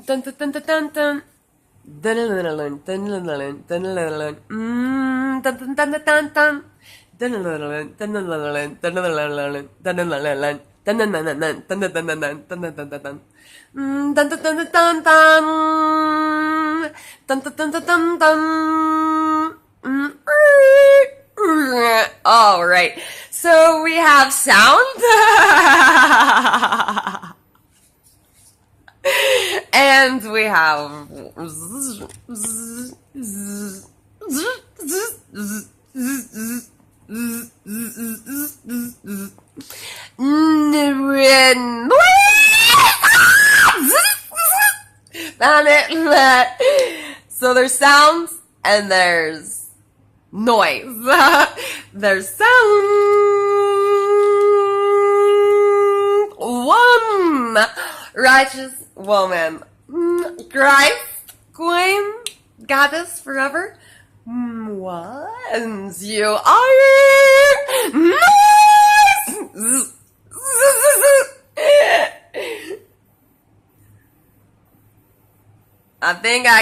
dun dun dun dun dun dun. Dun dun dun dun dun dun dun dun. Dun dun dun dun dun dun. Dun dun dun dun dun dun dun dun dun dun dun dun dun. Dun dun dun dun dun dun dun dun dun dun dun dun dun dun. Dun dun dun dun dun dun. Dun dun dun dun dun dun. All right. So we have sound. And we have so there's sounds and there's noise. There's sound. One righteous woman. Christ, Queen, Goddess forever. Once you are nice. I think I